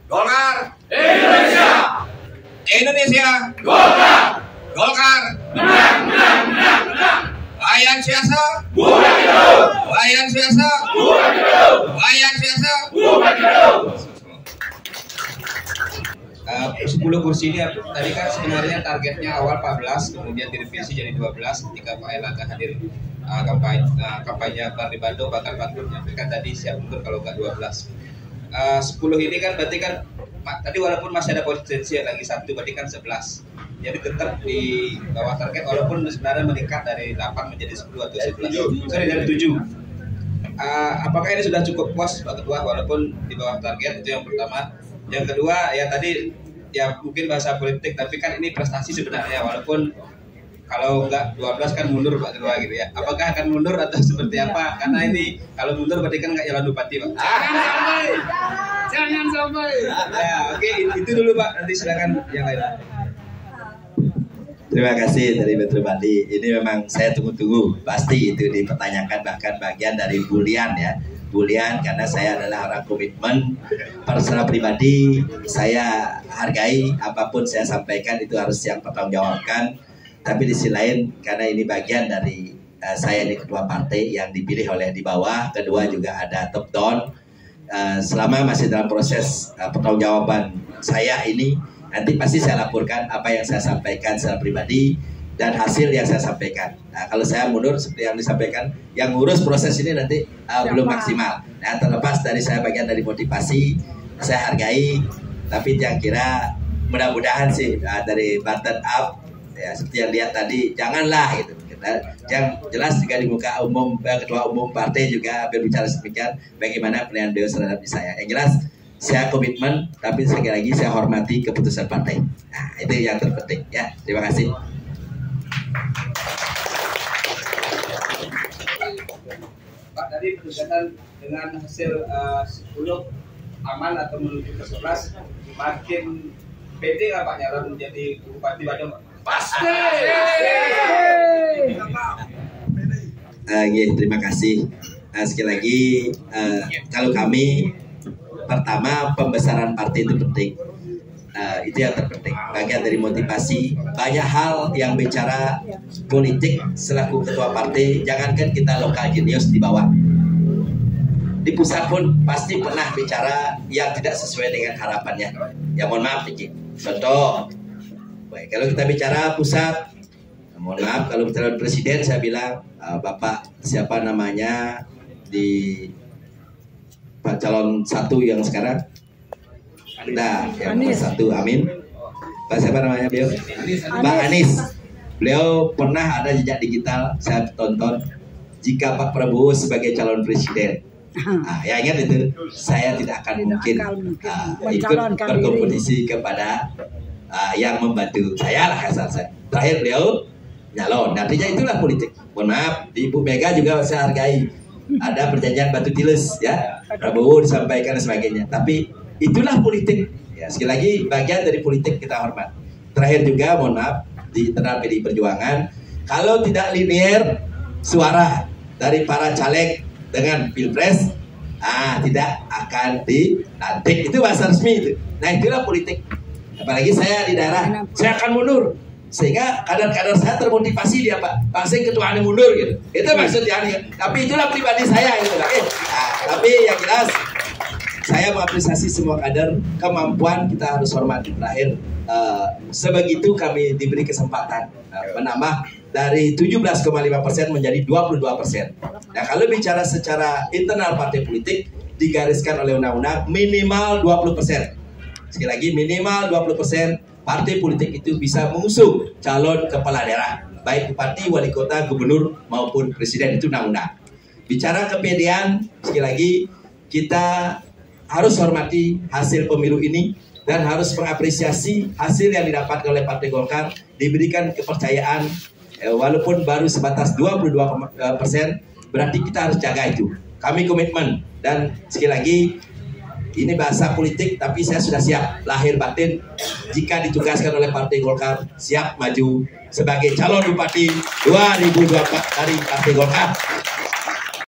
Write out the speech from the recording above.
Golkar. Indonesia. Indonesia. Golkar. Golkar. Menang, menang, menang, menang. Wayan Siasa. Bukan gedung. Wayan Siasa. Bukan gedung. Wayan Siasa. Bukan gedung. 10 kursi ini tadi kan sebenarnya targetnya awal 14, kemudian direvisi jadi 12 ketika Pak Erlangga hadir kampanye di Bandung, bahkan Pak Nur menyampaikan tadi siap mundur kalau nggak 12. 10 ini kan berarti kan tadi walaupun masih ada potensi lagi 1 berarti kan 11. Jadi tetap di bawah target walaupun sebenarnya meningkat dari 8 menjadi 10 atau 11. Sorry, dari 7. Apakah ini sudah cukup puas Pak Ketua walaupun di bawah target? Itu yang pertama. Yang kedua ya tadi ya mungkin bahasa politik tapi kan ini prestasi sebenarnya walaupun kalau nggak 12 kan mundur Pak Ketua gitu ya. Apakah akan mundur atau seperti apa? Karena ini kalau mundur berarti kan nggak jalan bupati Pak. Jangan sampai. Ya, oke, itu dulu Pak. Nanti silakan yang lain. Terima kasih dari Metro Bali. Ini memang saya tunggu-tunggu. Pasti itu dipertanyakan bahkan bagian dari bulian ya. Bulian karena saya adalah orang komitmen personal pribadi. Saya hargai apapun saya sampaikan itu harus yang pertanggungjawabkan. Tapi di sisi lain karena ini bagian dari saya ini ketua partai yang dipilih oleh di bawah. Kedua juga ada top down. Selama masih dalam proses pertanggungjawaban saya ini nanti pasti saya laporkan apa yang saya sampaikan secara pribadi dan hasil yang saya sampaikan. Nah, kalau saya mundur seperti yang disampaikan, yang ngurus proses ini nanti belum maksimal. Nah, terlepas dari saya bagian dari motivasi, saya hargai, tapi yang kira mudah-mudahan sih dari bottom up, ya seperti yang lihat tadi, janganlah gitu. Yang jelas juga di muka umum ketua umum partai juga berbicara demikian bagaimana penilaian beliau terhadap saya. Yang jelas saya komitmen, tapi sekali lagi saya hormati keputusan partai. Nah, itu yang terpenting ya. Terima kasih. Pak, tadi berkaitan dengan hasil 10 aman atau menuju ke 11 makin pede nggak Pak nyalon menjadi Bupati Bandung? Pasti. Terima kasih. Sekali lagi kalau kami pertama pembesaran partai itu penting. Itu yang terpenting. Bagian dari motivasi banyak hal yang bicara politik selaku ketua partai. Jangankan kita lokal jenius di bawah, di pusat pun pasti pernah bicara yang tidak sesuai dengan harapannya. Ya mohon maaf dikit. Contoh, baik, kalau kita bicara pusat, mohon maaf kalau bicara presiden saya bilang Bapak siapa namanya di Pak calon 1 yang sekarang. Nah, yang nomor 1, amin. Pak siapa namanya beliau? Bang Anies. Beliau pernah ada jejak digital, saya tonton. Jika Pak Prabowo sebagai calon presiden, ya ingat itu, saya tidak akan mungkin ikut berkompetisi kepada yang membantu saya lah kasar saya. Terakhir beliau nyalon, artinya itulah politik. Mohon maaf, di Ibu Mega juga saya hargai. Ada perjanjian batu tilis ya, Prabowo disampaikan dan sebagainya. Tapi itulah politik. Ya, sekali lagi bagian dari politik kita hormat. Terakhir juga mohon maaf di internal PDI Perjuangan, kalau tidak linear suara dari para caleg dengan pilpres, tidak akan dilantik. Itu bahasa resmi itu. Nah itulah politik. Apalagi saya di daerah, saya akan mundur. Sehingga kader-kader saya termotivasi dia Pak Pasing ketua ini mundur gitu. Itu maksudnya. Tapi itulah pribadi saya gitu. Tapi yang jelas saya mengapresiasi semua kader, kemampuan kita harus hormati. Terakhir sebegitu kami diberi kesempatan menambah dari 17,5% menjadi 22%. Nah kalau bicara secara internal partai politik digariskan oleh undang-undang minimal 20%. Sekali lagi minimal 20% partai politik itu bisa mengusung calon kepala daerah, baik bupati, wali kota, gubernur maupun presiden, itu undang-undang. Bicara kepedean, sekali lagi kita harus hormati hasil pemilu ini dan harus mengapresiasi hasil yang didapatkan oleh Partai Golkar, diberikan kepercayaan walaupun baru sebatas 22%, berarti kita harus jaga itu. Kami komitmen dan sekali lagi ini bahasa politik, tapi saya sudah siap lahir batin jika ditugaskan oleh Partai Golkar, siap maju sebagai calon bupati 2024 dari Partai Golkar.